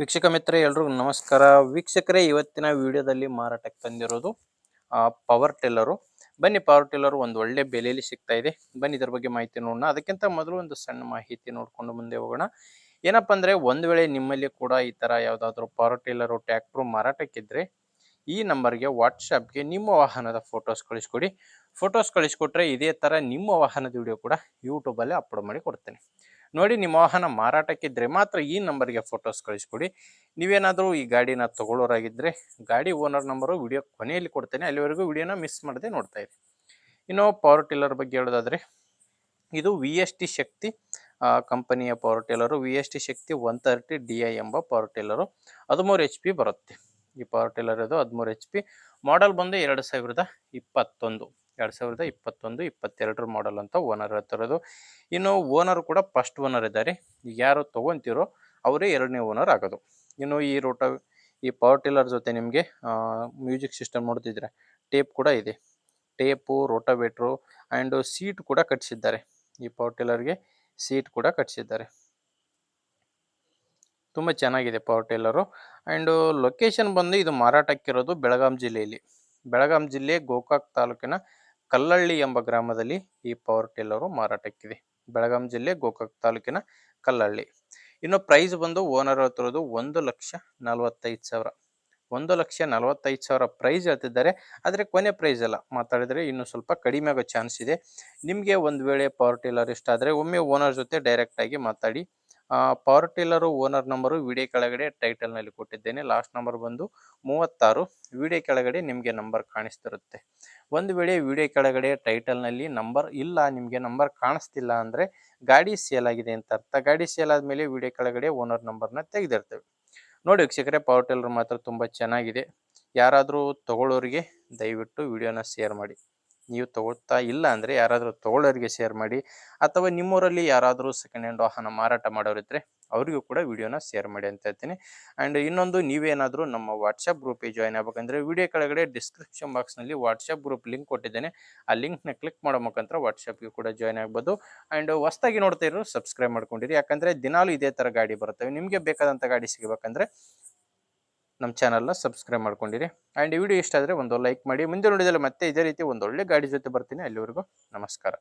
ವೀಕ್ಷಕ ಮಿತ್ರ ಎಲ್ರಿಗೂ ನಮಸ್ಕಾರ. ವೀಕ್ಷಕರೇ, ಇವತ್ತಿನ ವಿಡಿಯೋದಲ್ಲಿ ಮಾರಾಟಕ್ಕೆ ತಂದಿರೋದು ಪವರ್ ಟಿಲ್ಲರು. ಬನ್ನಿ, ಪವರ್ ಟಿಲ್ಲರು ಒಂದು ಒಳ್ಳೆ ಬೆಲೆಯಲ್ಲಿ ಸಿಗ್ತಾ ಇದೆ. ಬನ್ನಿ ಇದ್ರ ಬಗ್ಗೆ ಮಾಹಿತಿ ನೋಡೋಣ. ಅದಕ್ಕಿಂತ ಮೊದಲು ಒಂದು ಸಣ್ಣ ಮಾಹಿತಿ ನೋಡ್ಕೊಂಡು ಮುಂದೆ ಹೋಗೋಣ. ಏನಪ್ಪ ಅಂದರೆ, ಒಂದು ವೇಳೆ ನಿಮ್ಮಲ್ಲಿ ಕೂಡ ಈ ಥರ ಯಾವುದಾದ್ರೂ ಪವರ್ ಟಿಲ್ಲರು ಟ್ರ್ಯಾಕ್ಟ್ರು ಮಾರಾಟಕ್ಕಿದ್ರೆ ಈ ನಂಬರ್ಗೆ ವಾಟ್ಸಪ್ಗೆ ನಿಮ್ಮ ವಾಹನದ ಫೋಟೋಸ್ ಕಳಿಸ್ಕೊಡಿ. ಫೋಟೋಸ್ ಕಳಿಸ್ಕೊಟ್ರೆ ಇದೇ ಥರ ನಿಮ್ಮ ವಾಹನದ ವಿಡಿಯೋ ಕೂಡ ಯೂಟ್ಯೂಬಲ್ಲಿ ಅಪ್ಲೋಡ್ ಮಾಡಿ ಕೊಡ್ತೇನೆ. ನೋಡಿ, ನಿಮ್ಮ ವಾಹನ ಮಾರಾಟಕ್ಕಿದ್ರೆ ಮಾತ್ರ ಈ ನಂಬರ್ಗೆ ಫೋಟೋಸ್ ಕಳಿಸ್ಕೊಡಿ. ನೀವೇನಾದರೂ ಈ ಗಾಡಿನ ತಗೊಳ್ಳೋರಾಗಿದ್ದರೆ ಗಾಡಿ ಓನರ್ ನಂಬರು ವಿಡಿಯೋ ಕೊನೆಯಲ್ಲಿ ಕೊಡ್ತೇನೆ, ಅಲ್ಲಿವರೆಗೂ ವಿಡಿಯೋನ ಮಿಸ್ ಮಾಡದೆ ನೋಡ್ತಾ ಇರಿ. ಇನ್ನು ಪವರ್ ಟಿಲ್ಲರ್ ಬಗ್ಗೆ ಹೇಳೋದಾದರೆ, ಇದು VST ಶಕ್ತಿ ಕಂಪನಿಯ ಪವರ್ ಟಿಲ್ಲರು. VST ಶಕ್ತಿ 130 DI ಎಂಬ ಪವರ್ ಟಿಲ್ಲರು 13 HP ಬರುತ್ತೆ. ಈ ಪವರ್ ಟಿಲ್ಲರ್ ಇದು 13 HP. ಮಾಡೆಲ್ ಬಂದು 2021 22 ಮಾಡೆಲ್ ಅಂತ ಓನರ್ ಹೇಳ್ತಿರೋದು. ಇನ್ನು ಓನರ್ ಕೂಡ ಫಸ್ಟ್ ಓನರ್ ಇದ್ದಾರೆ. ಯಾರು ತೊಗೊತಿರೋ ಅವರೇ ಎರಡನೇ ಓನರ್ ಆಗೋದು. ಇನ್ನು ಈ ಪವರ್ ಟಿಲ್ಲರ್ ಜೊತೆ ನಿಮಗೆ ಮ್ಯೂಸಿಕ್ ಸಿಸ್ಟಮ್ ನೋಡ್ತಿದ್ರೆ ಟೇಪ್ ಕೂಡ ಇದೆ. ಟೇಪು, ರೋಟಾವೇಟ್ರು ಆ್ಯಂಡ್ ಸೀಟ್ ಕೂಡ ಕಟ್ಸಿದ್ದಾರೆ. ಈ ಪವರ್ ಟಿಲ್ಲರ್ಗೆ ಸೀಟ್ ಕೂಡ ಕಟ್ಸಿದ್ದಾರೆ. ತುಂಬ ಚೆನ್ನಾಗಿದೆ ಪವರ್ ಟಿಲ್ಲರು. ಆ್ಯಂಡು ಲೊಕೇಶನ್ ಬಂದು ಇದು ಮಾರಾಟಕ್ಕಿರೋದು ಬೆಳಗಾಂ ಜಿಲ್ಲೆಯಲ್ಲಿ. ಬೆಳಗಾಂ ಜಿಲ್ಲೆ ಗೋಕಾಕ್ ತಾಲೂಕಿನ ಕಲ್ಲಳ್ಳಿ ಎಂಬ ಗ್ರಾಮದಲ್ಲಿ ಈ ಪವರ್ ಟಿಲ್ಲರು ಮಾರಾಟಕ್ಕಿದೆ. ಬೆಳಗಾಂ ಜಿಲ್ಲೆ ಗೋಕಾಕ್ ತಾಲೂಕಿನ ಕಲ್ಲಳ್ಳಿ. ಇನ್ನು ಪ್ರೈಸ್ ಬಂದು ಓನರ್ ಹೇಳ್ತಿರೋದು 1,45,000. 1,45,000 ಪ್ರೈಸ್ ಹೇಳ್ತಿದ್ದಾರೆ. ಆದರೆ ಕೊನೆ ಪ್ರೈಸ್ ಅಲ್ಲ, ಮಾತಾಡಿದರೆ ಇನ್ನೂ ಸ್ವಲ್ಪ ಕಡಿಮೆ ಆಗೋ ಚಾನ್ಸ್ ಇದೆ. ನಿಮಗೆ ಒಂದು ವೇಳೆ ಪವರ್ ಟಿಲ್ಲರ್ ಇಷ್ಟ ಆದರೆ ಒಮ್ಮೆ ಓನರ್ ಜೊತೆ ಡೈರೆಕ್ಟಾಗಿ ಮಾತಾಡಿ. Power tiller owner number video ಕೆಳಗಡೆ ಟೈಟಲ್ನಲ್ಲಿ ಕೊಟ್ಟಿದ್ದೇನೆ. ಲಾಸ್ಟ್ ನಂಬರ್ ಬಂದು 36. ವಿಡಿಯೋ ಕೆಳಗಡೆ ನಿಮಗೆ ನಂಬರ್ ಕಾಣಿಸ್ತಿರುತ್ತೆ. ಒಂದು ವೇಳೆ ವಿಡಿಯೋ ಕೆಳಗಡೆ ಟೈಟಲ್ನಲ್ಲಿ ನಂಬರ್ ಇಲ್ಲ, ನಿಮಗೆ ನಂಬರ್ ಕಾಣಿಸ್ತಿಲ್ಲ ಅಂದರೆ ಗಾಡಿ ಸೇಲ್ ಆಗಿದೆ ಅಂತ ಅರ್ಥ. ಗಾಡಿ ಸೇಲ್ ಆದಮೇಲೆ ವಿಡಿಯೋ ಕೆಳಗಡೆ ಓನರ್ ನಂಬರ್ನ ತೆಗೆದಿರ್ತೇವೆ. ನೋಡಿ ವೀಕ್ಷಕರೇ, ಪವರ್ ಟಿಲ್ಲರ್ ಮಾತ್ರ ತುಂಬ ಚೆನ್ನಾಗಿದೆ. ಯಾರಾದರೂ ತಗೊಳ್ಳೋರಿಗೆ ದಯವಿಟ್ಟು ವಿಡಿಯೋನ ಶೇರ್ ಮಾಡಿ. ನೀವು ತಗೊಳ್ತಾ ಇಲ್ಲ ಅಂದರೆ ಯಾರಾದರೂ ತಗೊಳ್ಳೋರಿಗೆ ಶೇರ್ ಮಾಡಿ. ಅಥವಾ ನಿಮ್ಮೂರಲ್ಲಿ ಯಾರಾದರೂ ಸೆಕೆಂಡ್ ಹ್ಯಾಂಡ್ ವಾಹನ ಮಾರಾಟ ಮಾಡೋರಿದ್ದರೆ ಅವರಿಗೂ ಕೂಡ ವಿಡಿಯೋನ ಶೇರ್ ಮಾಡಿ ಅಂತ ಹೇಳ್ತೀನಿ. ಆ್ಯಂಡ್ ಇನ್ನೊಂದು, ನೀವೇನಾದರೂ ನಮ್ಮ ವಾಟ್ಸಪ್ ಗ್ರೂಪಿಗೆ ಜಾಯ್ನ್ ಆಗಬೇಕಂದ್ರೆ ವಿಡಿಯೋ ಕೆಳಗಡೆ ಡಿಸ್ಕ್ರಿಪ್ಷನ್ ಬಾಕ್ಸ್ನಲ್ಲಿ ವಾಟ್ಸಪ್ ಗ್ರೂಪ್ ಲಿಂಕ್ ಕೊಟ್ಟಿದ್ದೇನೆ. ಆ ಲಿಂಕ್ನ ಕ್ಲಿಕ್ ಮಾಡೋ ಮುಖಾಂತರ ವಾಟ್ಸಪ್ಗೆ ಕೂಡ ಜಾಯ್ನ್ ಆಗ್ಬೋದು. ಆ್ಯಂಡ್ ಹೊಸ್ದಾಗಿ ನೋಡ್ತಾ ಇರೋರು ಸಬ್ಸ್ಕ್ರೈಬ್ ಮಾಡ್ಕೊಂಡಿರಿ. ಯಾಕಂದರೆ ದಿನಾಲೂ ಇದೇ ಥರ ಗಾಡಿ ಬರ್ತವೆ. ನಿಮಗೆ ಬೇಕಾದಂಥ ಗಾಡಿ ಸಿಗಬೇಕಂದ್ರೆ ನಮ್ಮ ಚಾನಲ್ನ ಸಬ್ಸ್ಕ್ರೈಬ್ ಮಾಡ್ಕೊಂಡಿರಿ. ಆ್ಯಂಡ್ ಈ ವಿಡಿಯೋ ಇಷ್ಟ ಆದರೆ ಒಂದು ಲೈಕ್ ಮಾಡಿ. ಮುಂದೆ ನೋಡಿದಲ್ಲಿ ಮತ್ತೆ ಇದೇ ರೀತಿ ಒಂದೊಳ್ಳೆ ಗಾಡಿ ಜೊತೆ ಬರ್ತೀನಿ. ಅಲ್ಲಿವರೆಗೂ ನಮಸ್ಕಾರ.